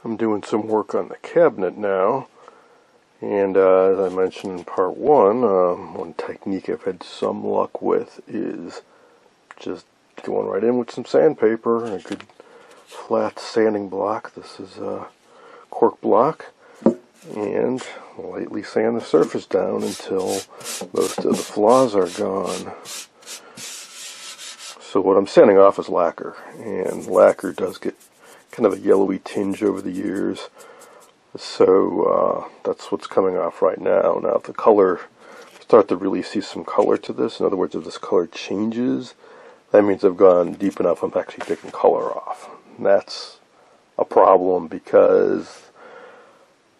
I'm doing some work on the cabinet now, and as I mentioned in part one technique I've had some luck with is just going right in with some sandpaper and a good flat sanding block. This is a cork block, and lightly sand the surface down until most of the flaws are gone. So what I'm sanding off is lacquer, and lacquer does get kind of a yellowy tinge over the years, so that's what's coming off right now. Now if the color, start to really see some color to this, in other words if this color changes, that means I've gone deep enough I'm actually taking color off. And that's a problem because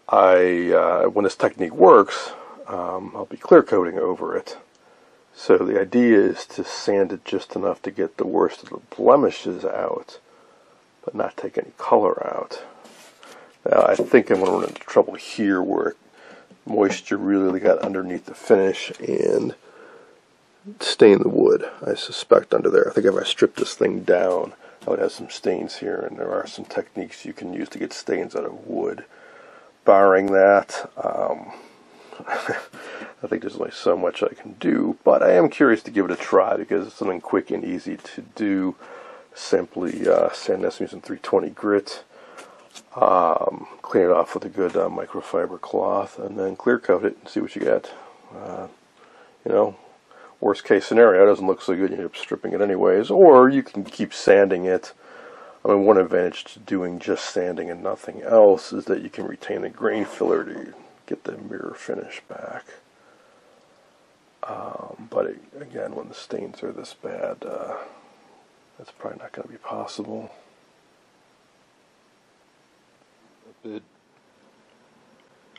when this technique works, I'll be clear coating over it. So the idea is to sand it just enough to get the worst of the blemishes out, but not take any color out. Now I think I'm going to run into trouble here where moisture really got underneath the finish and stained the wood, I suspect, under there. I think if I stripped this thing down, I would have some stains here, and there are some techniques you can use to get stains out of wood. Barring that, I think there's only so much I can do, but I am curious to give it a try because it's something quick and easy to do. Simply sand this using 320 grit, clean it off with a good microfiber cloth, and then clear coat it and see what you get. Worst case scenario, it doesn't look so good, you end up stripping it anyways, or you can keep sanding it. I mean, one advantage to doing just sanding and nothing else is that you can retain the grain filler to get the mirror finish back. But again, when the stains are this bad, that's probably not going to be possible.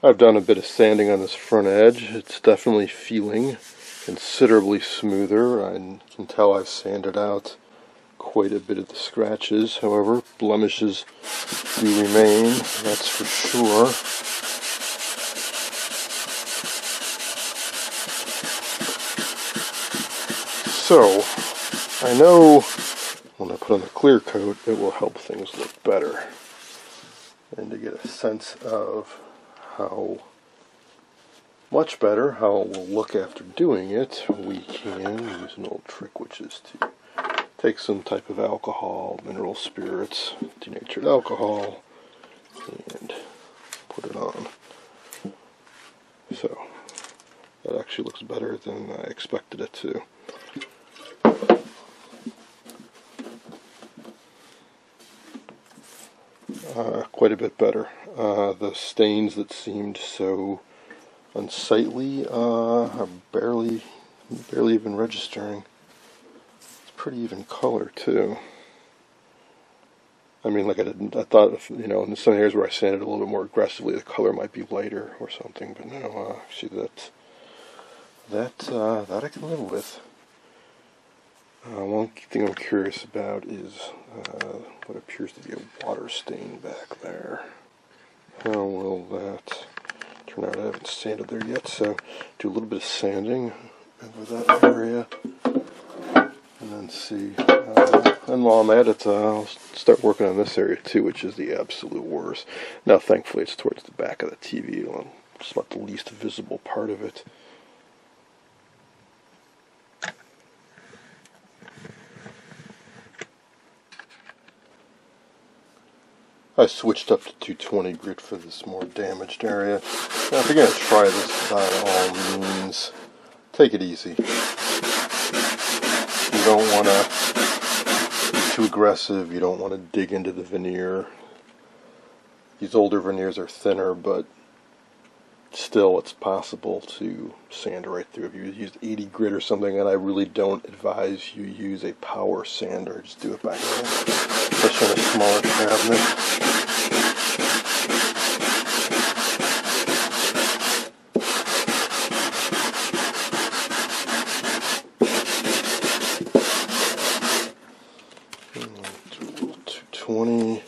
I've done a bit of sanding on this front edge. It's definitely feeling considerably smoother. I can tell I've sanded out quite a bit of the scratches. However, blemishes do remain, that's for sure. So, I know when I put on the clear coat, it will help things look better. And to get a sense of how much better, how it will look after doing it, we can use an old trick, which is to take some type of alcohol, mineral spirits, denatured alcohol, and put it on. So, that actually looks better than I expected it to. Quite a bit better. The stains that seemed so unsightly are barely even registering. It's pretty even color too. I mean, I thought, in some areas where I sanded a little bit more aggressively, the color might be lighter or something, but no, actually that I can live with. One thing I'm curious about is what appears to be a water stain back there. How will that turn out? I haven't sanded there yet, so do a little bit of sanding over that area, and then see. And while I'm at it, I'll start working on this area too, which is the absolute worst. Now, thankfully, it's towards the back of the TV, just about the least visible part of it. I switched up to 220 grit for this more damaged area. Now, if you're going to try this, by all means, take it easy. You don't want to be too aggressive. You don't want to dig into the veneer. These older veneers are thinner, but still it's possible to sand right through. If you used 80 grit or something, and I really don't advise you use a power sander. Just do it by hand, especially on a smaller cabinet. Do a little 220.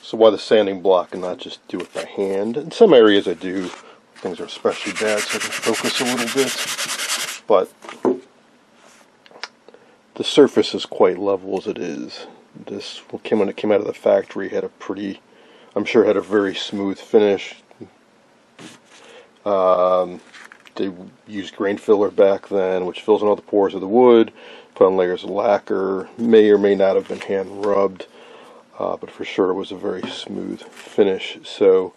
So why the sanding block and not just do it by hand? In some areas I do. Things are especially bad, so I can focus a little bit. But the surface is quite level as it is. This, when it came out of the factory, had a pretty, I'm sure had a very smooth finish. They used grain filler back then, which fills in all the pores of the wood, put on layers of lacquer, may or may not have been hand rubbed, but for sure it was a very smooth finish. So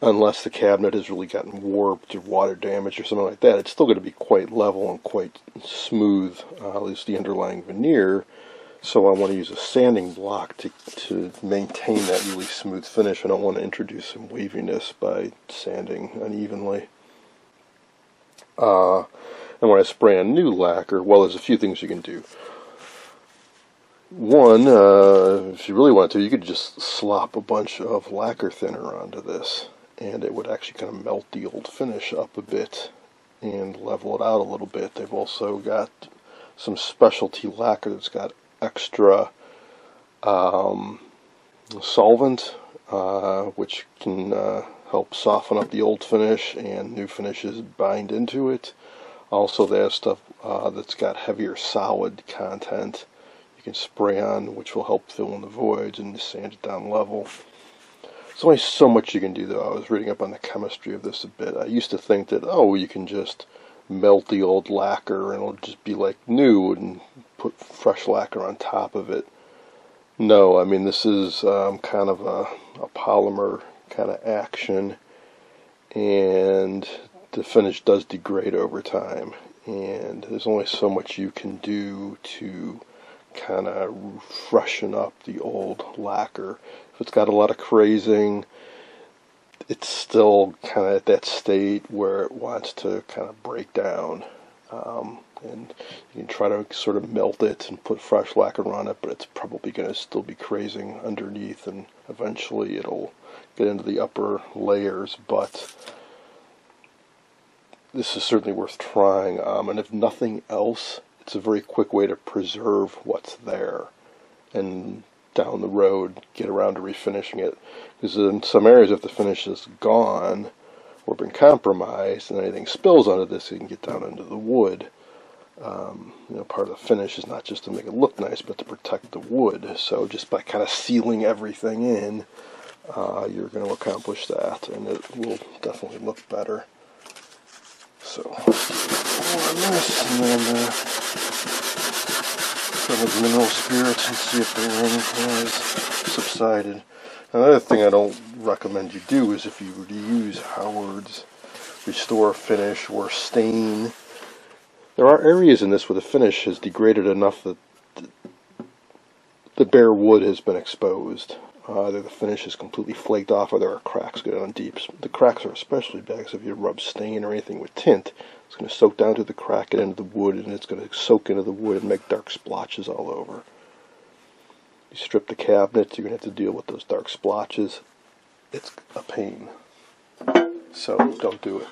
unless the cabinet has really gotten warped or water damage or something like that, it's still going to be quite level and quite smooth, at least the underlying veneer. So I want to use a sanding block to maintain that really smooth finish. I don't want to introduce some waviness by sanding unevenly. And when I spray on new lacquer, well, there's a few things you can do. One, if you really want to, you could just slop a bunch of lacquer thinner onto this, and it would actually kind of melt the old finish up a bit and level it out a little bit. They've also got some specialty lacquer that's got extra solvent, which can help soften up the old finish, and new finishes bind into it. Also, they have stuff that's got heavier solid content you can spray on, which will help fill in the voids and sand it down level. There's only so much you can do, though. I was reading up on the chemistry of this a bit. I used to think that, oh, you can just melt the old lacquer and it'll just be like new and put fresh lacquer on top of it. No, I mean, this is kind of a polymer kind of action, and the finish does degrade over time, and there's only so much you can do to kind of freshen up the old lacquer. If it's got a lot of crazing, it's still kind of at that state where it wants to kind of break down, and you can try to sort of melt it and put fresh lacquer on it, but it's probably going to still be crazing underneath, and eventually it'll get into the upper layers. But this is certainly worth trying, and if nothing else, it's a very quick way to preserve what's there, and down the road get around to refinishing it. Because in some areas, if the finish is gone or been compromised and anything spills onto this, you can get down into the wood. Part of the finish is not just to make it look nice, but to protect the wood. So just by kind of sealing everything in, you're going to accomplish that, and it will definitely look better. So, pour on this, and then fill with mineral spirits and see if the ring has subsided. Another thing I don't recommend you do is, if you were to use Howard's Restore Finish or Stain, there are areas in this where the finish has degraded enough that the bare wood has been exposed. Either the finish is completely flaked off, or there are cracks go down deep. The cracks are especially bad because if you rub stain or anything with tint, it's going to soak down to the crack, get into the wood, and it's going to soak into the wood and make dark splotches all over. You strip the cabinet, you're going to have to deal with those dark splotches. It's a pain. So don't do it.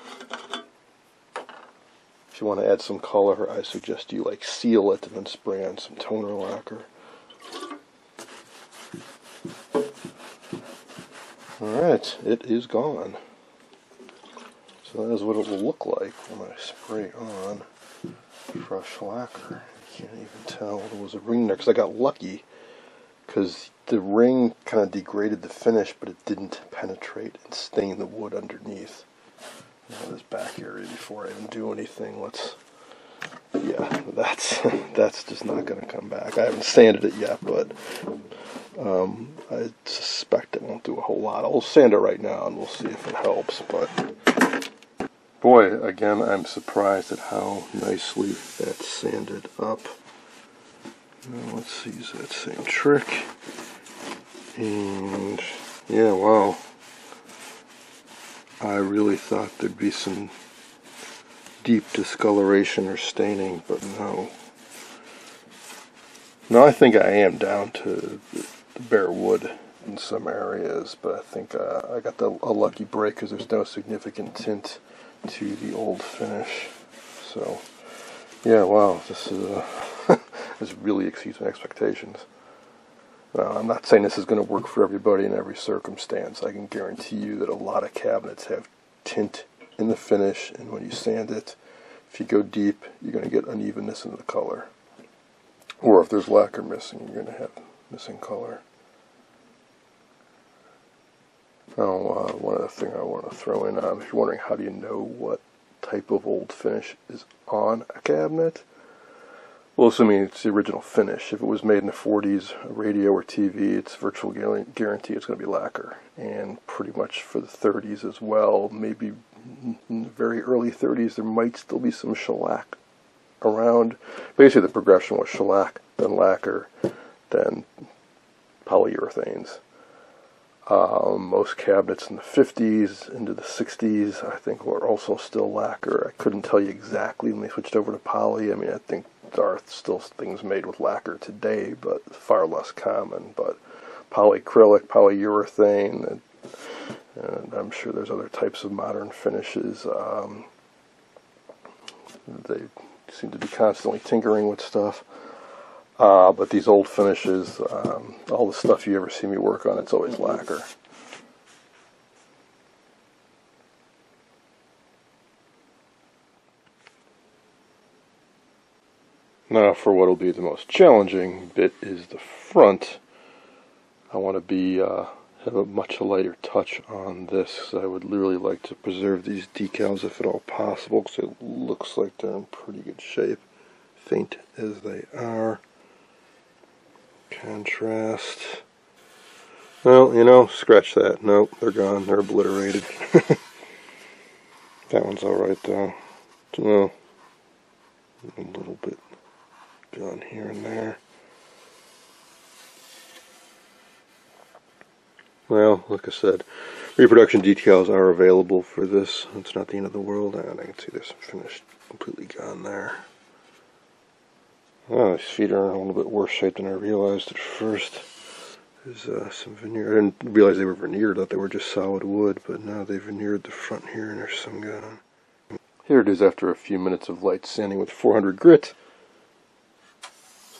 If you want to add some color, I suggest you seal it and then spray on some toner lacquer. Alright, it is gone. So that is what it will look like when I spray on fresh lacquer. You can't even tell there was a ring there, because I got lucky, because the ring kind of degraded the finish, but it didn't penetrate and stain the wood underneath. Now this back area, before I even do anything, yeah, that's just not going to come back. I haven't sanded it yet, but I suspect it won't do a whole lot. I'll sand it right now and we'll see if it helps. But boy, again, I'm surprised at how nicely that's sanded up. Now let's use that same trick. And yeah, wow. I really thought there'd be some deep discoloration or staining, but no. Now I think I am down to the bare wood in some areas, but I think I got a lucky break because there's no significant tint to the old finish. So, yeah, wow, this is this really exceeds my expectations. Now, I'm not saying this is going to work for everybody in every circumstance. I can guarantee you that a lot of cabinets have tint in the finish, and when you sand it, If you go deep, you're going to get unevenness in the color. Or if there's lacquer missing, you're going to have missing color. Oh, one other thing I want to throw in, if you're wondering how do you know what type of old finish is on a cabinet, well, assuming it's the original finish. If it was made in the 40s, a radio or TV, it's virtual guarantee it's going to be lacquer. And pretty much for the 30s as well, maybe in the very early 30s, there might still be some shellac around. Basically, the progression was shellac, then lacquer, then polyurethanes. Most cabinets in the 50s into the 60s, I think, were also still lacquer. I couldn't tell you exactly when they switched over to poly. I mean, I think there are still things made with lacquer today, but far less common. But polyacrylic, polyurethane, and I'm sure there's other types of modern finishes. They seem to be constantly tinkering with stuff. But these old finishes, all the stuff you ever see me work on, it's always lacquer. Now for what will be the most challenging bit is the front. I want to have a much lighter touch on this. I would really like to preserve these decals if at all possible, because it looks like they're in pretty good shape, faint as they are. Contrast. Well, you know, scratch that. Nope, they're gone. They're obliterated. That one's alright though. Well, a little bit gone here and there. Well, like I said, reproduction decals are available for this. It's not the end of the world, and I can see there's some finish completely gone there. Oh, these feet are in a little bit worse shape than I realized at first. There's some veneer. I didn't realize they were veneered. I thought they were just solid wood, but now they veneered the front here, and there's some gone. Here it is after a few minutes of light sanding with 400 grit.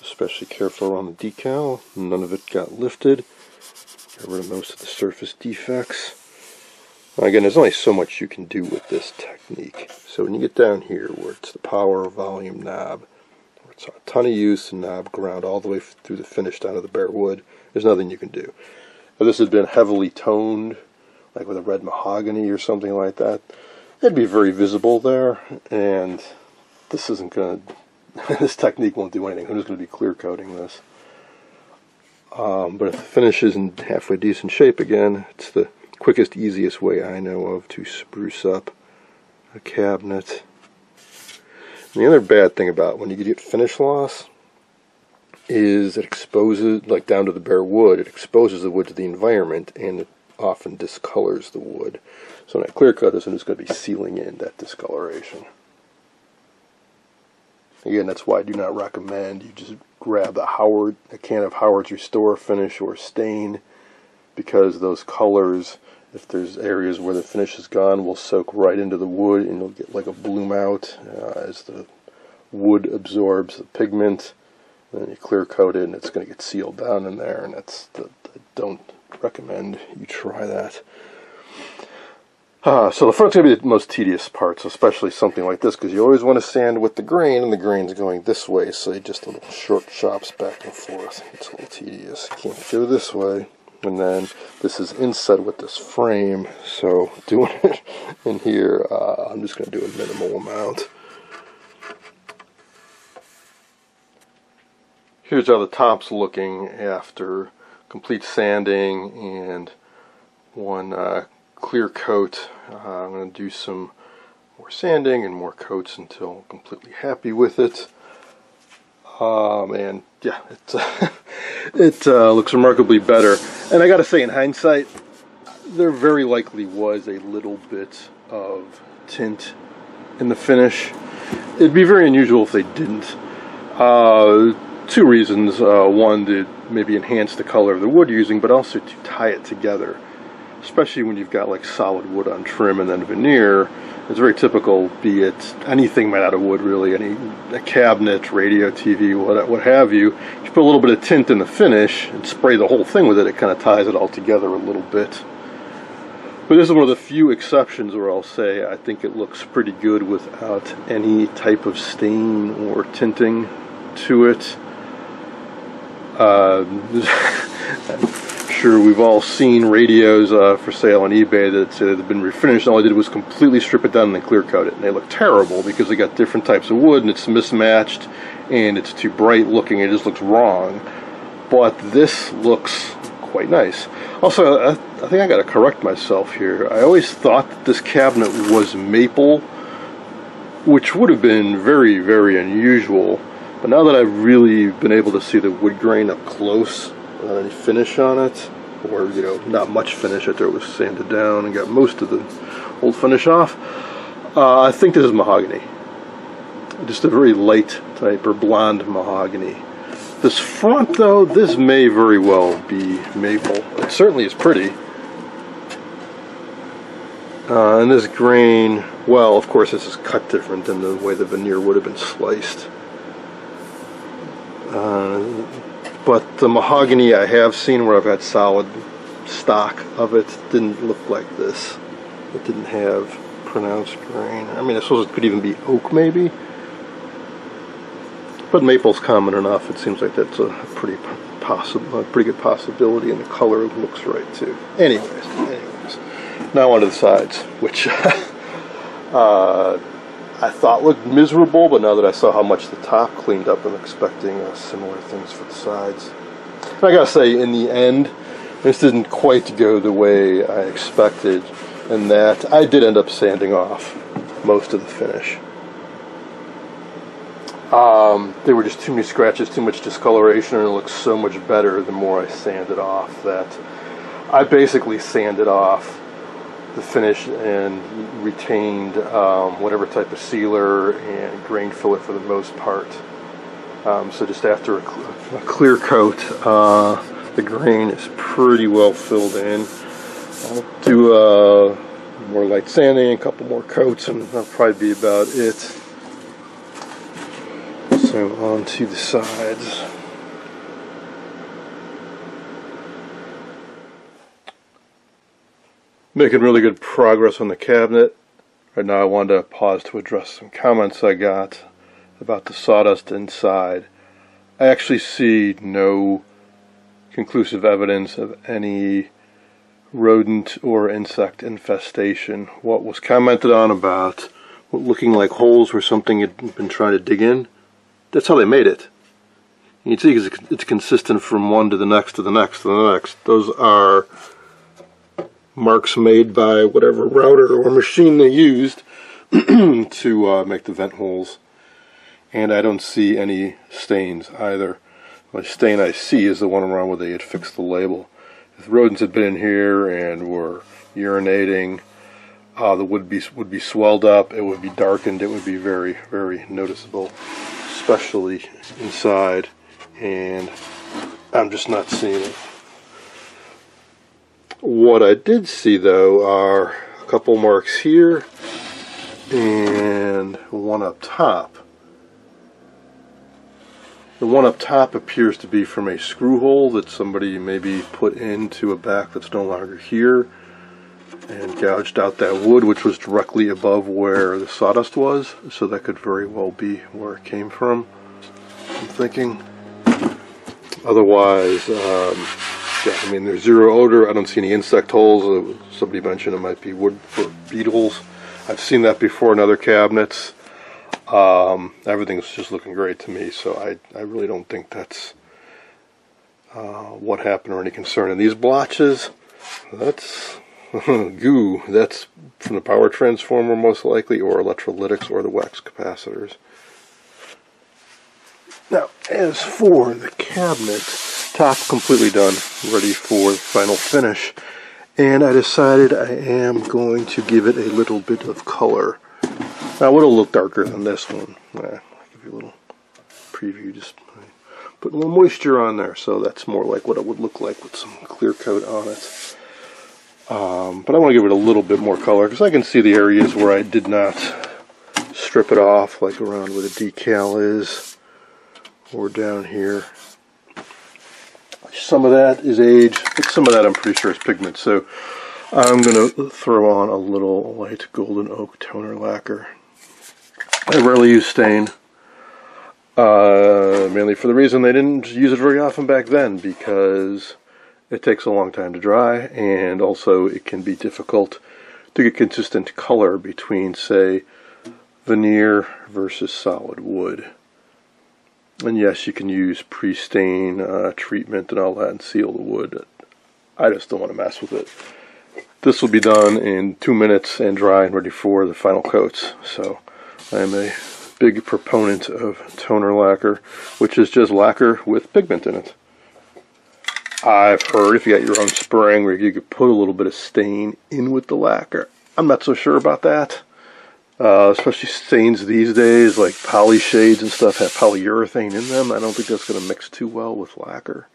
Especially careful around the decal. None of it got lifted. Got rid of most of the surface defects. Again, there's only so much you can do with this technique. So when you get down here where it's the power volume knob, where it's a ton of use, and knob ground all the way through the finish down to the bare wood, there's nothing you can do. If this had been heavily toned, like with a red mahogany or something like that, it'd be very visible there, and this isn't going to, this technique won't do anything. I'm just going to be clear coating this. But if the finish is in halfway decent shape again, it's the quickest, easiest way I know of to spruce up a cabinet. And the other bad thing about when you get finish loss is it exposes, like down to the bare wood, it exposes the wood to the environment, and it often discolors the wood. So when I clear coat this, I'm just going to be sealing in that discoloration. Again, that's why I do not recommend you just grab a can of Howard's Restore Finish or Stain, because those colors, if there's areas where the finish is gone, will soak right into the wood, and you'll get like a bloom out as the wood absorbs the pigment. And then you clear coat it, and it's going to get sealed down in there, and I don't recommend you try that. So the front's going to be the most tedious parts, especially something like this, because you always want to sand with the grain, and the grain's going this way, so you just little short chops back and forth. It's a little tedious. You can't go this way. And then this is inset with this frame, so doing it in here, I'm just going to do a minimal amount. Here's how the top's looking after complete sanding and one clear coat. I'm going to do some more sanding and more coats until I'm completely happy with it. And yeah, it looks remarkably better. And I gotta say, in hindsight, there very likely was a little bit of tint in the finish. It'd be very unusual if they didn't. Two reasons. One, to maybe enhance the color of the wood you're using, but also to tie it together. Especially when you've got like solid wood on trim and then veneer. It's very typical, be it anything made out of wood really, a cabinet, radio, TV, what have you. If you put a little bit of tint in the finish and spray the whole thing with it, it kind of ties it all together a little bit. But this is one of the few exceptions where I'll say I think it looks pretty good without any type of stain or tinting to it. I'm sure we've all seen radios for sale on eBay that say they've been refinished. All I did was completely strip it down and then clear coat it, and they look terrible because they got different types of wood and it's mismatched and it's too bright looking. It just looks wrong. But this looks quite nice. Also, I think I got to correct myself here. I always thought that this cabinet was maple, which would have been very, very unusual. But now that I've really been able to see the wood grain up close, without any finish on it, or not much finish after it was sanded down and got most of the old finish off, I think this is mahogany. Just a very light type or blonde mahogany. This front, though, this may very well be maple. It certainly is pretty. And this grain, well, of course, this is cut different than the way the veneer would have been sliced. But the mahogany I have seen where I've got solid stock of it didn't look like this. It didn't have pronounced grain. I mean, I suppose it could even be oak, maybe. But maple's common enough. It seems like that's a pretty good possibility, and the color looks right too. Anyways, now onto the sides, which I thought looked miserable, but now that I saw how much the top cleaned up, I'm expecting similar things for the sides. And I gotta say, in the end, this didn't quite go the way I expected, in that I did end up sanding off most of the finish. There were just too many scratches, too much discoloration, and it looks so much better the more I sanded off that I basically sanded off the finish and retained whatever type of sealer and grain filler for the most part. So just after a clear coat, the grain is pretty well filled in. I'll do more light sanding, a couple more coats, and that'll probably be about it. So on to the sides. Making really good progress on the cabinet. Right now I wanted to pause to address some comments I got about the sawdust inside. I actually see no conclusive evidence of any rodent or insect infestation. What was commented on about what looking like holes where something had been trying to dig in, that's how they made it. You can see it's consistent from one to the next to the next to the next. Those are marks made by whatever router or machine they used to make the vent holes. And I don't see any stains either. The stain I see is the one around where they had fixed the label. If rodents had been in here and were urinating, the wood would be swelled up, it would be darkened, it would be very, very noticeable, especially inside, and I'm just not seeing it. What I did see, though, are a couple marks here and one up top. The one up top appears to be from a screw hole that somebody maybe put into a back that's no longer here and gouged out that wood, which was directly above where the sawdust was, so that could very well be where it came from, I'm thinking. Otherwise, yeah, I mean, there's zero odor. I don't see any insect holes. Somebody mentioned it might be wood for beetles. I've seen that before in other cabinets. Everything's just looking great to me, so I really don't think that's what happened or any concern. And these blotches, that's goo. That's from the power transformer most likely, or electrolytics, or the wax capacitors. Now, as for the cabinet, top completely done, ready for the final finish. And I decided I am going to give it a little bit of color. Now, it'll look darker than this one. I'll give you a little preview, just put a little moisture on there, so that's more like what it would look like with some clear coat on it. But I want to give it a little bit more color, because I can see the areas where I did not strip it off, like around where the decal is, or down here. Some of that is age, but some of that I'm pretty sure is pigment. So I'm going to throw on a little light golden oak toner lacquer. I rarely use stain, mainly for the reason they didn't use it very often back then, because it takes a long time to dry, and also it can be difficult to get consistent color between, say, veneer versus solid wood. And yes, you can use pre-stain treatment and all that and seal the wood. I just don't want to mess with it. This will be done in 2 minutes and dry and ready for the final coats. So I am a big proponent of toner lacquer, which is just lacquer with pigment in it. I've heard if you got your own spraying where you could put a little bit of stain in with the lacquer. I'm not so sure about that. Especially stains these days, like poly shades and stuff have polyurethane in them. I don't think that's going to mix too well with lacquer.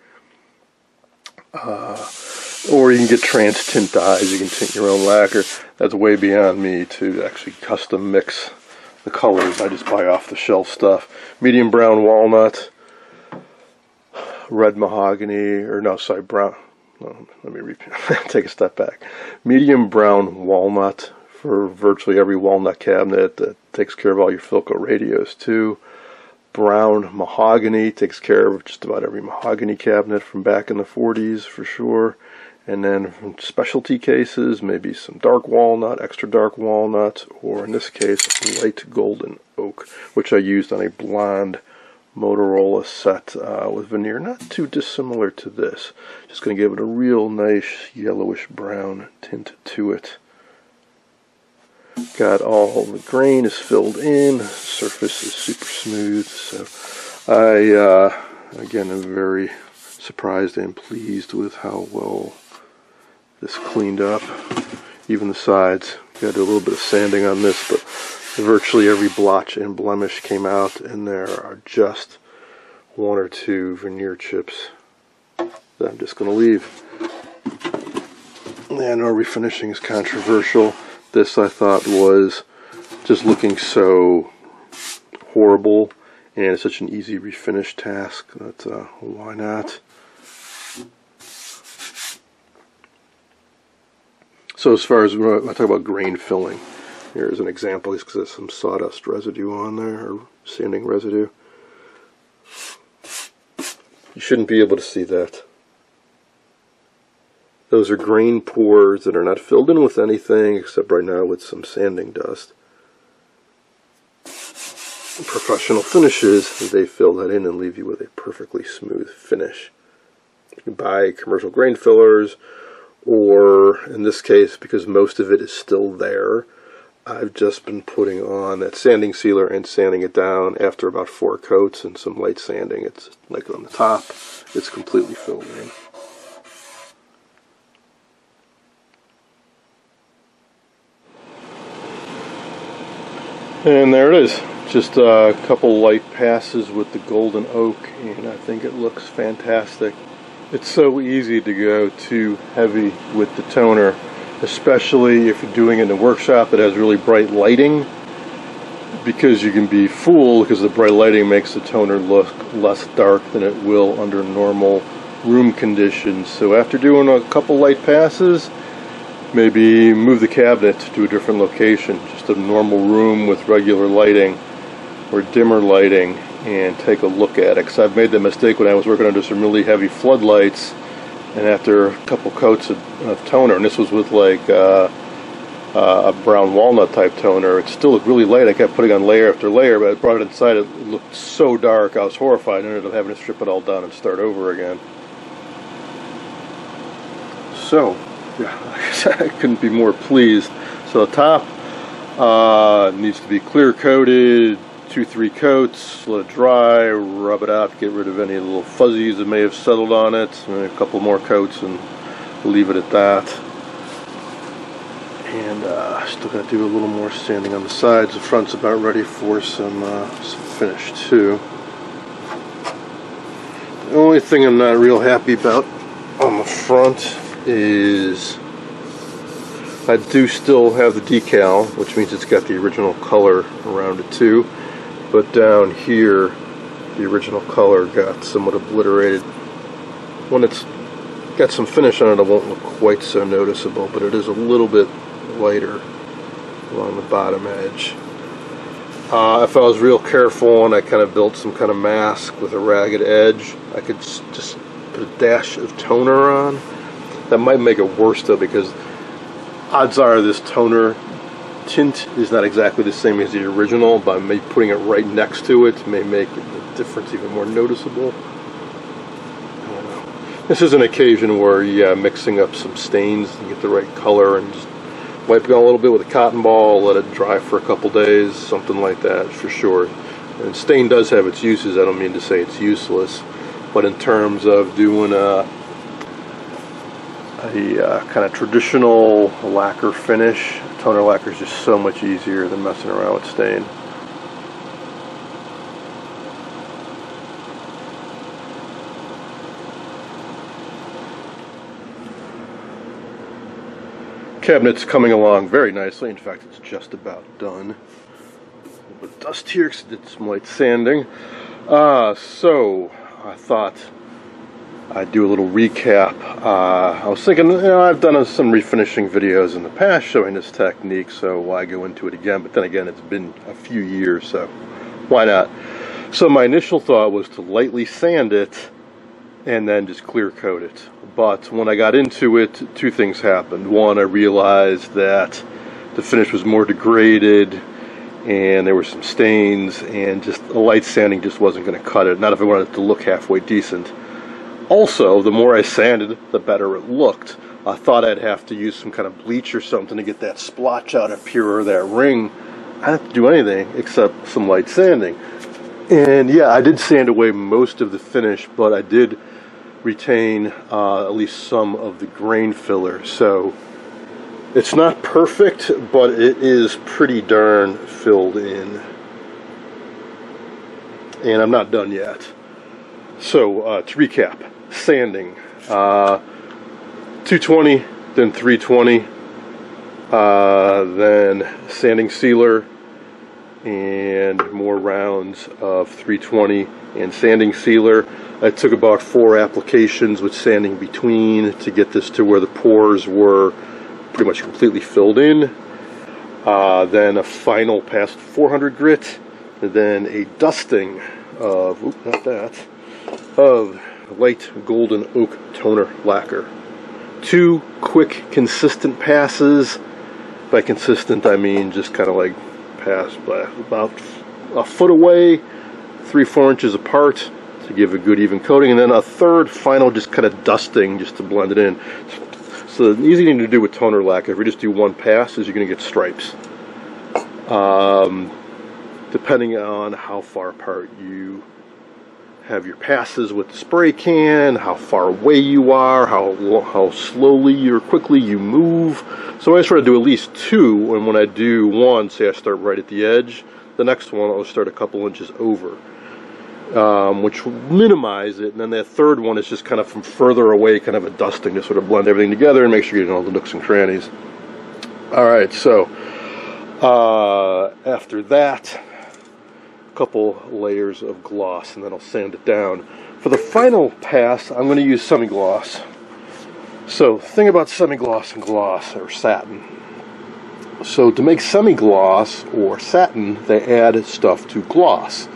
Or you can get trans tint dyes. You can tint your own lacquer. That's way beyond me to actually custom mix the colors. I just buy off the shelf stuff. Medium brown walnut, red mahogany, or no, sorry, brown. No, let me repeat. Take a step back. Medium brown walnut for virtually every walnut cabinet. That takes care of all your Philco radios too. Brown mahogany takes care of just about every mahogany cabinet from back in the 40s for sure. And then from specialty cases, maybe some dark walnut, extra dark walnut, or in this case, light golden oak, which I used on a blonde Motorola set with veneer, not too dissimilar to this. Just going to give it a real nice yellowish brown tint to it. Got all the grain is filled in, surface is super smooth, so I again am very surprised and pleased with how well this cleaned up. Even the sides, got to do a little bit of sanding on this, but virtually every blotch and blemish came out, and there are just 1 or 2 veneer chips that I'm just going to leave. And I know refinishing is controversial. This I thought was just looking so horrible, and it's such an easy refinish task that why not? So as far as when I talk about grain filling, here's an example, just because there's some sawdust residue on there, or sanding residue. You shouldn't be able to see that. Those are grain pores that are not filled in with anything, except right now with some sanding dust. Professional finishes, they fill that in and leave you with a perfectly smooth finish. You can buy commercial grain fillers, or in this case, because most of it is still there, I've just been putting on that sanding sealer and sanding it down after about 4 coats and some light sanding. It's like on the top, it's completely filled in. And there it is. Just a couple light passes with the golden oak, and I think it looks fantastic. It's so easy to go too heavy with the toner, especially if you're doing it in a workshop that has really bright lighting, because you can be fooled because the bright lighting makes the toner look less dark than it will under normal room conditions. So after doing a couple light passes, maybe move the cabinet to a different location, just a normal room with regular lighting or dimmer lighting, and take a look at it. Because I've made the mistake when I was working under some really heavy floodlights, and after a couple coats of toner, and this was with like a brown walnut type toner, it still looked really light. I kept putting on layer after layer, but I brought it inside, it looked so dark, I was horrified. I ended up having to strip it all down and start over again. So yeah, I couldn't be more pleased. So the top needs to be clear coated, 2-3 coats, let it dry, rub it out, get rid of any little fuzzies that may have settled on it, and a couple more coats and leave it at that. And still got to do a little more sanding on the sides. The front's about ready for some finish too. The only thing I'm not real happy about on the front is I do still have the decal, which means it's got the original color around it too, but down here the original color got somewhat obliterated. When it's got some finish on it. It won't look quite so noticeable, but it is a little bit lighter along the bottom edge. If I was real careful and I kind of built some kind of mask with a ragged edge, I could just put a dash of toner on. That might make it worse though, because odds are this toner tint is not exactly the same as the original, but maybe putting it right next to it may make the difference even more noticeable. I don't know. This is an occasion where, yeah, mixing up some stains and get the right color, and just wipe it on a little bit with a cotton ball, let it dry for a couple days, something like that for sure. And stain does have its uses. I don't mean to say it's useless, but in terms of doing a kind of traditional lacquer finish, toner lacquer is just so much easier than messing around with stain. Cabinet's coming along very nicely. In fact, it's just about done. A little bit of dust here because I did some light sanding. So I thought I'd do a little recap. I was thinking, I've done some refinishing videos in the past showing this technique, so why go into it again? But then again, it's been a few years, so why not? So my initial thought was to lightly sand it and then just clear coat it. But when I got into it, two things happened. One, I realized that the finish was more degraded and there were some stains, and just a light sanding just wasn't going to cut it, not if I wanted it to look halfway decent. Also, the more I sanded, the better it looked. I thought I'd have to use some kind of bleach or something to get that splotch out of here, or that ring. I didn't have to do anything except some light sanding. And yeah, I did sand away most of the finish, but I did retain at least some of the grain filler. So it's not perfect, but it is pretty darn filled in. And I'm not done yet. So to recap, sanding, 220, then 320, then sanding sealer, and more rounds of 320 and sanding sealer. I took about 4 applications with sanding between to get this to where the pores were pretty much completely filled in. Then a final past 400 grit, and then a dusting of, of light golden oak toner lacquer. 2 quick, consistent passes. By consistent, I mean just kind of like pass by about a foot away, 3-4 inches apart to give a good even coating, and then a third final just kind of dusting just to blend it in. So the easy thing to do with toner lacquer, if you just do one pass, is you're going to get stripes. Depending on how far apart you have your passes with the spray can, how far away you are, how slowly or quickly you move. So I try to do at least 2, and when I do one, say I start right at the edge, the next one I'll start a couple inches over, which will minimize it, and then that third one is just kind of from further away, kind of a dusting to sort of blend everything together and make sure you're getting all the nooks and crannies. Alright, so after that, couple layers of gloss, and then I'll sand it down. For the final pass, I'm going to use semi-gloss. So the thing about semi-gloss and gloss, or satin, so to make semi-gloss or satin, they add stuff to gloss,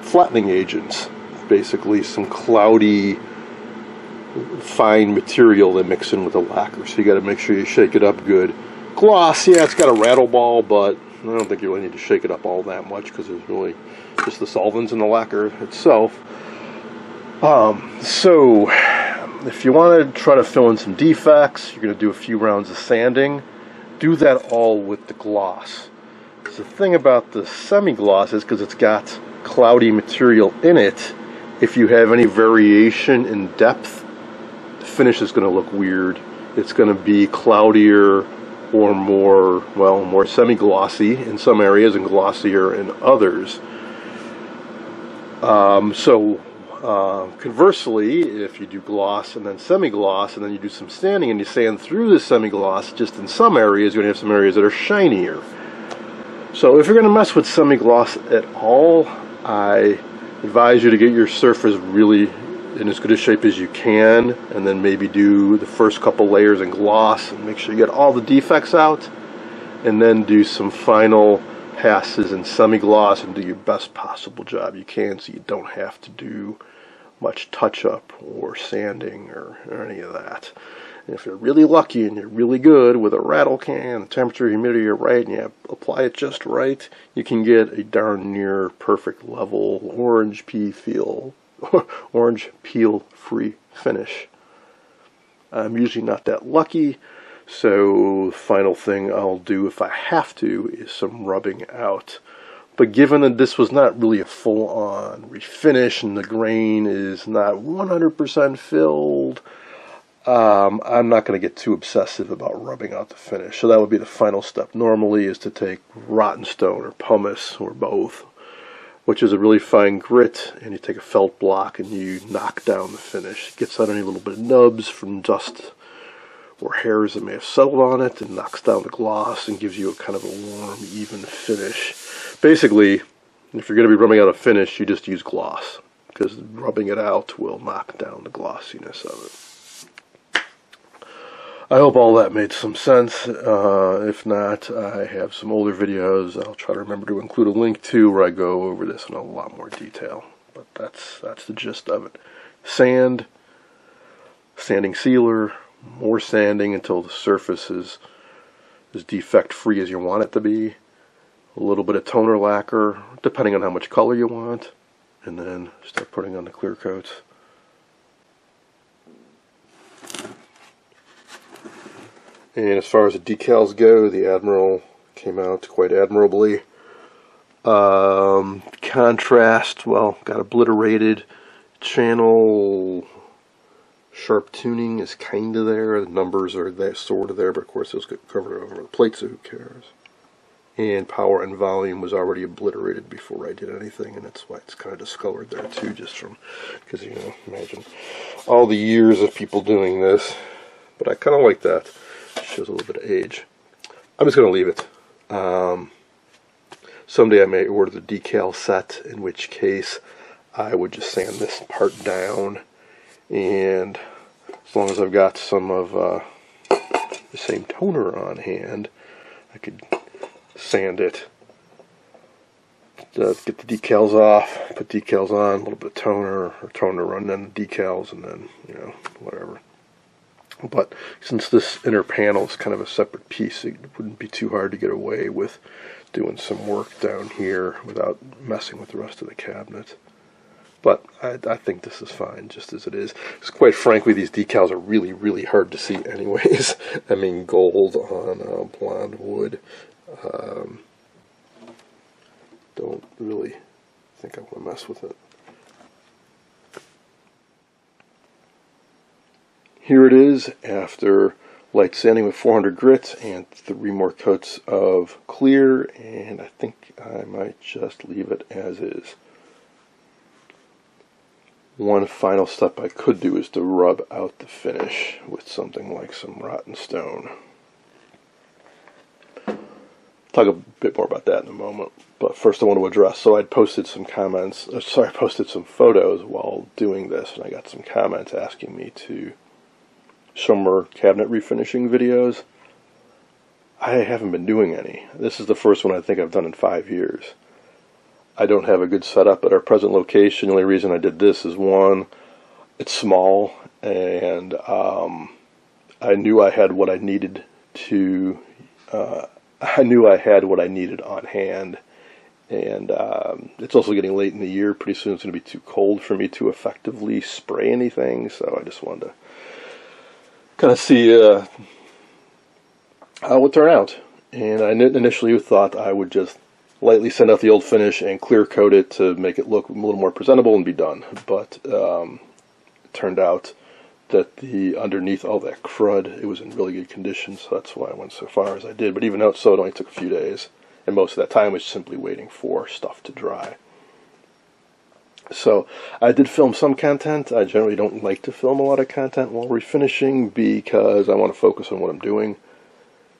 flattening agents, basically some cloudy fine material they mix in with the lacquer, so you got to make sure you shake it up good. Gloss, yeah, it's got a rattle ball, but I don't think you really need to shake it up all that much, because there's really just the solvents in the lacquer itself. So if you want to try to fill in some defects, you're going to do a few rounds of sanding. Do that all with the gloss. The thing about the semi-gloss is, because it's got cloudy material in it, if you have any variation in depth, the finish is going to look weird. It's going to be cloudier or more, well, more semi-glossy in some areas and glossier in others. Conversely, if you do gloss and then semi-gloss, and then you do some sanding and you sand through the semi-gloss, just in some areas, you're going to have some areas that are shinier. So if you're going to mess with semi-gloss at all, I advise you to get your surface really in as good a shape as you can, and then maybe do the first couple layers in gloss and make sure you get all the defects out, and then do some final passes in semi-gloss and do your best possible job you can, so you don't have to do much touch-up or sanding or any of that. And if you're really lucky and you're really good with a rattle can, the temperature, humidity are right, and you apply it just right, you can get a darn near perfect level orange peel free finish. I'm usually not that lucky, so the final thing I'll do if I have to is some rubbing out. But given that this was not really a full-on refinish and the grain is not 100% filled, I'm not going to get too obsessive about rubbing out the finish. So that would be the final step. Normally is to take rotten stone or pumice or both, which is a really fine grit, and you take a felt block and you knock down the finish. It gets out any little bit of nubs from dust or hairs that may have settled on it, and knocks down the gloss and gives you a kind of a warm, even finish. Basically, if you're going to be rubbing out a finish, you just use gloss, because rubbing it out will knock down the glossiness of it. I hope all that made some sense. If not, I have some older videos I'll try to remember to include a link to where I go over this in a lot more detail. But that's the gist of it. Sand, sanding sealer, more sanding until the surface is as defect-free as you want it to be. A little bit of toner lacquer, depending on how much color you want. And then start putting on the clear coats. And as far as the decals go, the Admiral came out quite admirably. Contrast, well, got obliterated. Channel sharp tuning is kind of there. The numbers are there, sort of there, but of course those get covered over the plate, so who cares? And power and volume was already obliterated before I did anything, and that's why it's kind of discolored there too, just from, because, you know, imagine all the years of people doing this. But I kind of like that. Shows a little bit of age. I'm just going to leave it. Someday I may order the decal set, in which case I would just sand this part down, and as long as I've got some of the same toner on hand, I could sand it, get the decals off, put decals on, a little bit of toner, or toner run on the decals, and then, you know, whatever. But since this inner panel is kind of a separate piece, it wouldn't be too hard to get away with doing some work down here without messing with the rest of the cabinet. But I think this is fine just as it is. Because quite frankly, these decals are really, really hard to see anyways. I mean, gold on blonde wood. Don't really think I want to mess with it. Here it is after light sanding with 400 grit and 3 more coats of clear, and I think I might just leave it as is. One final step I could do is to rub out the finish with something like some rotten stone. Talk a bit more about that in a moment, but first I want to address, so I'd posted some comments, posted some photos while doing this, and I got some comments asking me to show more cabinet refinishing videos. I haven't been doing any. This is the first one I think I've done in 5 years. I don't have a good setup at our present location. The only reason I did this is, one, it's small, and I knew I had what I needed to. I knew I had what I needed on hand, and it's also getting late in the year. Pretty soon it's going to be too cold for me to effectively spray anything, so I just wanted to kind of see how it would turn out. And I initially thought I would just lightly sand out the old finish and clear coat it to make it look a little more presentable and be done. But it turned out that the underneath all that crud, it was in really good condition, so that's why I went so far as I did. But even though so, it only took a few days, and most of that time was simply waiting for stuff to dry. So I did film some content. I generally don't like to film a lot of content while refinishing because I want to focus on what I'm doing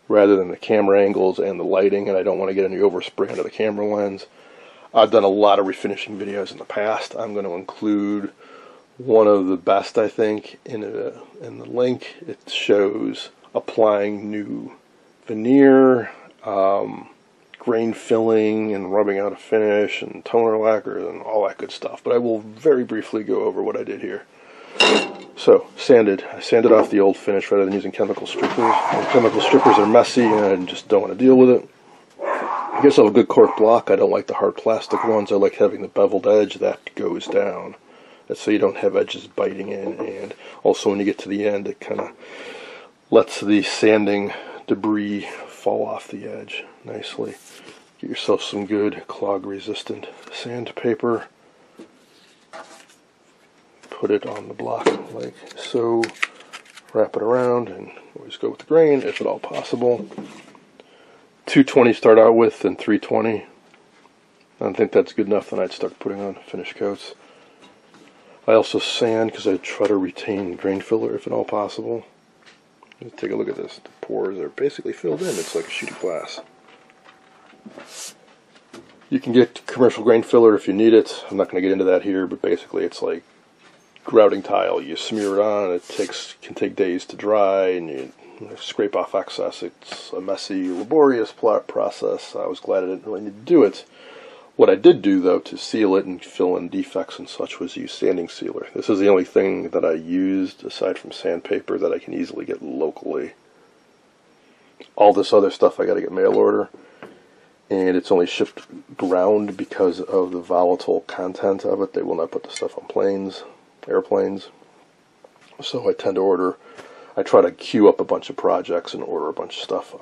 rather than the camera angles and the lighting, and I don't want to get any overspray under the camera lens. I've done a lot of refinishing videos in the past. I'm going to include one of the best, I think. In the link, it shows applying new veneer, grain filling, and rubbing out a finish, and toner lacquer, and all that good stuff. But I will very briefly go over what I did here. So, I sanded off the old finish rather than using chemical strippers. And chemical strippers are messy, and I just don't want to deal with it. I guess I have a good cork block. I don't like the hard plastic ones. I like having the beveled edge that goes down. That's so you don't have edges biting in, and also when you get to the end, it kind of lets the sanding debris fall off the edge nicely. Get yourself some good clog-resistant sandpaper. Put it on the block like so. Wrap it around, and always go with the grain if at all possible. 220 start out with, and 320. I don't think that's good enough. Then I'd start putting on finish coats. I also sand because I try to retain grain filler if at all possible. Let's take a look at this. The pores are basically filled in. It's like a sheet of glass. You can get commercial grain filler if you need it. I'm not going to get into that here, but basically it's like grouting tile. You smear it on. It can take days to dry, and you scrape off excess. It's a messy, laborious process. I was glad I didn't really need to do it. What I did do, though, to seal it and fill in defects and such, was use sanding sealer. This is the only thing that I used, aside from sandpaper, that I can easily get locally. All this other stuff I got to get mail order, and it's only shipped ground because of the volatile content of it. They will not put the stuff on airplanes. So I tend to I try to queue up a bunch of projects and order a bunch of stuff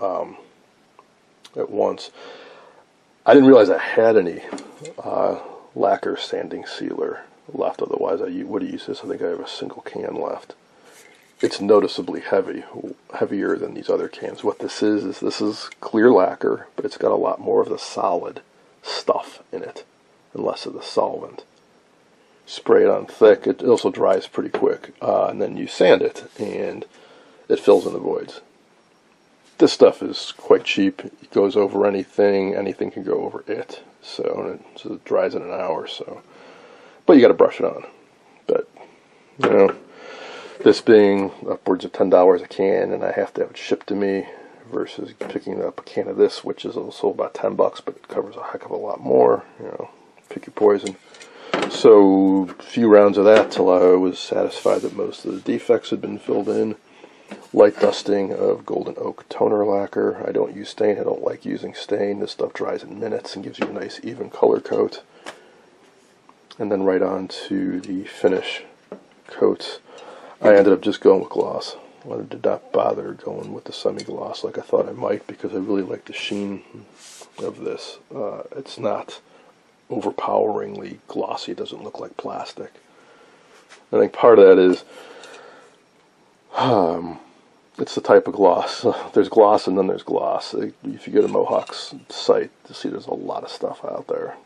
at once. I didn't realize I had any lacquer sanding sealer left. Otherwise, I would have used this. I think I have a single can left. It's noticeably heavier than these other cans. What this is clear lacquer, but it's got a lot more of the solid stuff in it and less of the solvent. Spray it on thick. It also dries pretty quick, and then you sand it, and it fills in the voids. This stuff is quite cheap. It goes over anything. Anything can go over it. So it dries in an hour. So, but you got to brush it on. But this being upwards of $10 a can, and I have to have it shipped to me, versus picking up a can of this, which is also about $10, but it covers a heck of a lot more. Pick your poison. So, a few rounds of that till I was satisfied that most of the defects had been filled in. Light dusting of golden oak toner lacquer. I don't use stain. I don't like using stain. This stuff dries in minutes and gives you a nice even color coat. And then right on to the finish coats. I ended up just going with gloss. I did not bother going with the semi-gloss like I thought I might, because I really like the sheen of this. It's not overpoweringly glossy. It doesn't look like plastic. I think part of that is it's the type of gloss. There's gloss and then there's gloss. If you go to Mohawk's site, you see there's a lot of stuff out there.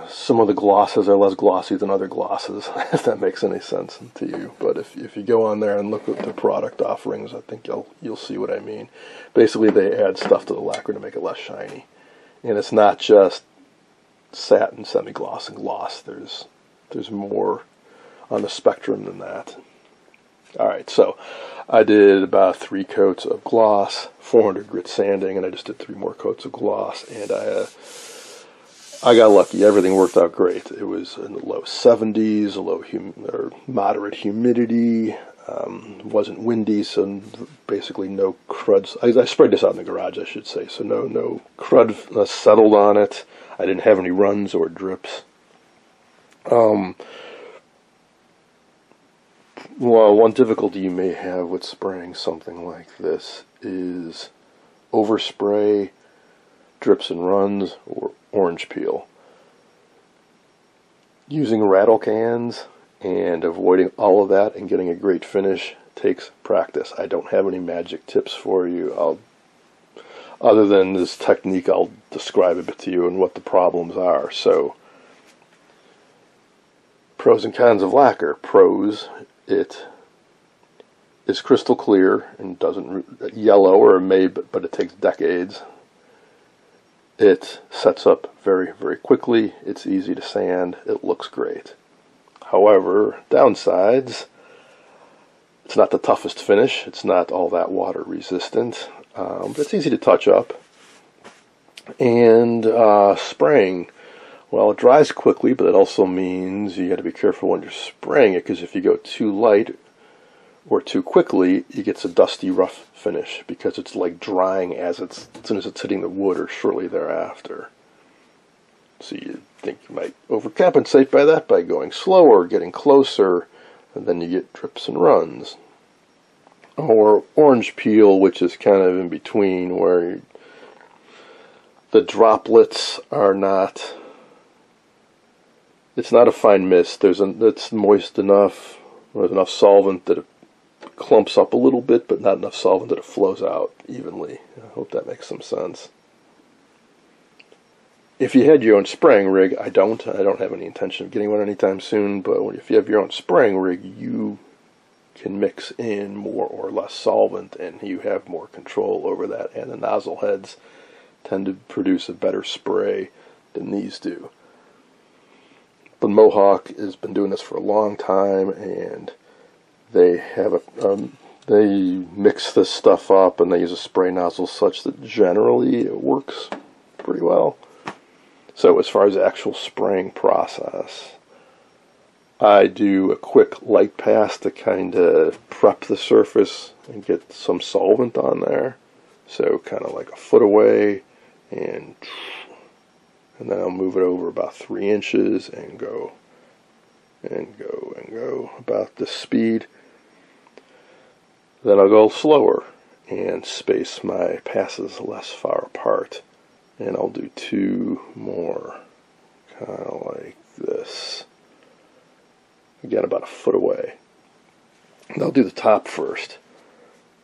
Some of the glosses are less glossy than other glosses, if that makes any sense to you. But if you go on there and look at the product offerings, I think you'll see what I mean. Basically, they add stuff to the lacquer to make it less shiny. And it's not just satin, semi-gloss, and gloss. There's more on the spectrum than that. Alright, so I did about 3 coats of gloss, 400 grit sanding, and I just did 3 more coats of gloss, and I got lucky. Everything worked out great. It was in the low 70s, or moderate humidity. Wasn't windy, so basically no cruds. I sprayed this out in the garage, I should say, so no crud settled on it. I didn't have any runs or drips. Well, one difficulty you may have with spraying something like this is overspray, drips and runs, or orange peel. Using rattle cans and avoiding all of that and getting a great finish takes practice. I don't have any magic tips for you. Other than this technique, I'll describe a bit to you and what the problems are. So, pros and cons of lacquer. Pros: it is crystal clear and doesn't yellow, or it may, but it takes decades. It sets up very, very quickly. It's easy to sand. It looks great. However, downsides, it's not the toughest finish. It's not all that water resistant. But it's easy to touch up. And spraying, well, it dries quickly, but it also means you got to be careful when you're spraying it, because if you go too light or too quickly, it gets a dusty, rough finish, because it's like drying as soon as it's hitting the wood or shortly thereafter. So you think you might overcompensate by that by going slower, getting closer, and then you get drips and runs. Or orange peel, which is kind of in between, where the droplets are not, it's not a fine mist. It's moist enough, there's enough solvent that it clumps up a little bit, but not enough solvent that it flows out evenly. I hope that makes some sense. If you had your own spraying rig, I don't have any intention of getting one anytime soon, but if you have your own spraying rig, you can mix in more or less solvent, and you have more control over that, and the nozzle heads tend to produce a better spray than these do. But Mohawk has been doing this for a long time, and they have they mix this stuff up, and they use a spray nozzle such that generally it works pretty well. So as far as the actual spraying process, I do a quick light pass to kind of prep the surface and get some solvent on there. So kind of like a foot away, and then I'll move it over about 3 inches and go about this speed. Then I'll go slower and space my passes less far apart, and I'll do 2 more kind of like this, again about a foot away. And I'll do the top first,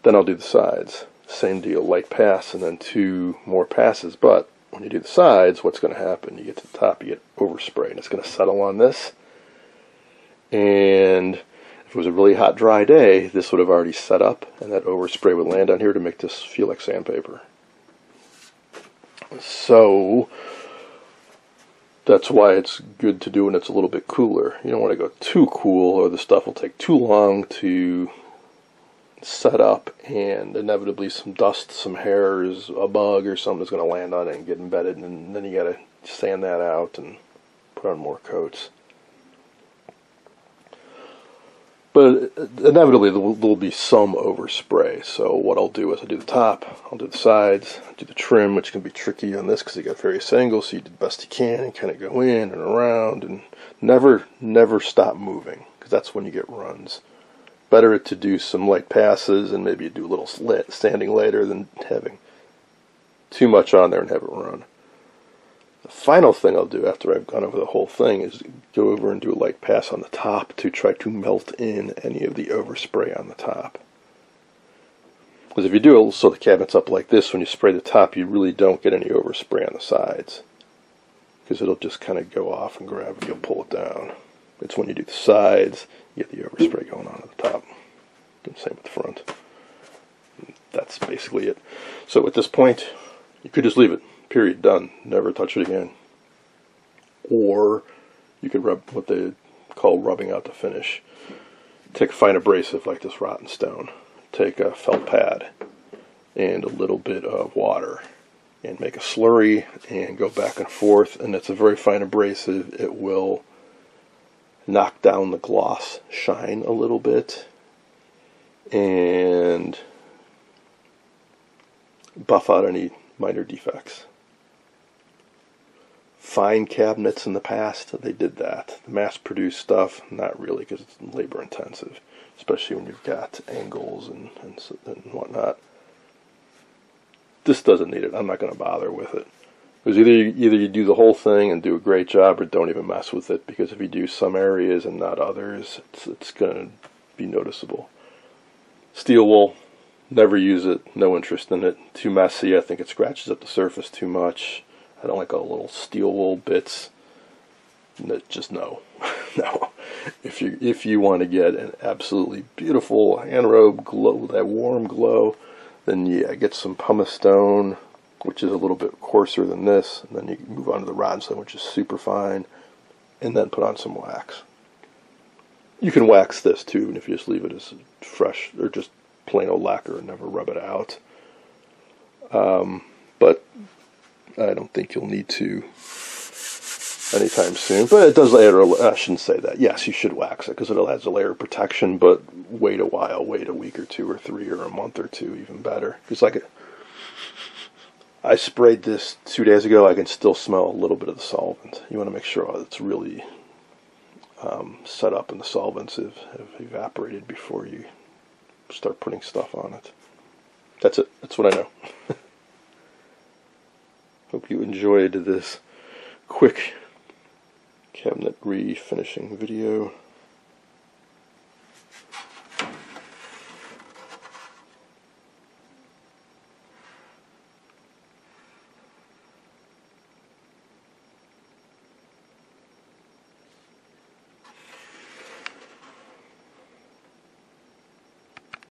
then I'll do the sides. Same deal, light pass and then 2 more passes. But when you do the sides, what's going to happen? You get to the top, you get overspray, and it's going to settle on this. And if it was a really hot, dry day, this would have already set up, and that overspray would land on here to make this feel like sandpaper. So that's why it's good to do when it's a little bit cooler. You don't want to go too cool, or the stuff will take too long to set up, and inevitably some dust, some hairs, a bug or something is going to land on it and get embedded, and then you got to sand that out and put on more coats. But inevitably there will be some overspray. So what I'll do is I'll do the top, I'll do the sides, I'll do the trim, which can be tricky on this because you got various angles, so you do the best you can and kind of go in and around, and never stop moving, because that's when you get runs. Better to do some light passes and maybe do a little sanding later than having too much on there and have it run. The final thing I'll do after I've gone over the whole thing is go over and do a light pass on the top to try to melt in any of the overspray on the top. Because if you do it so the cabinet's up like this, when you spray the top, you really don't get any overspray on the sides, because it'll just kind of go off and gravity will pull it down. It's when you do the sides, you get the overspray going on at the top. And same with the front. That's basically it. So at this point, you could just leave it. Period. Done. Never touch it again. Or you could rub what they call rubbing out the finish. Take a fine abrasive like this rotten stone. Take a felt pad and a little bit of water and make a slurry and go back and forth. And it's a very fine abrasive. It will knock down the gloss shine a little bit and buff out any minor defects. Fine cabinets in the past, they did that. The mass-produced stuff, not really, because it's labor-intensive, especially when you've got angles and whatnot. This doesn't need it. I'm not going to bother with it. Because either you do the whole thing and do a great job, or don't even mess with it, because if you do some areas and not others, it's going to be noticeable. Steel wool, never use it, no interest in it. Too messy, I think it scratches up the surface too much. I don't like all the little steel wool bits. Just no. No. If you want to get an absolutely beautiful hand robe glow, that warm glow, then yeah, get some pumice stone which is a little bit coarser than this, and then you move on to the rhinestone, which is super fine, and then put on some wax. You can wax this too, and if you just leave it as fresh, or just plain old lacquer and never rub it out. But I don't think you'll need to anytime soon. But it does add, I shouldn't say that. Yes, you should wax it, because it adds a layer of protection, but wait a while, wait a week or 2 or 3 or a month or 2, even better. Because I sprayed this 2 days ago, I can still smell a little bit of the solvent. You want to make sure it's really set up and the solvents have evaporated before you start putting stuff on it. That's it. That's what I know. Hope you enjoyed this quick cabinet refinishing video.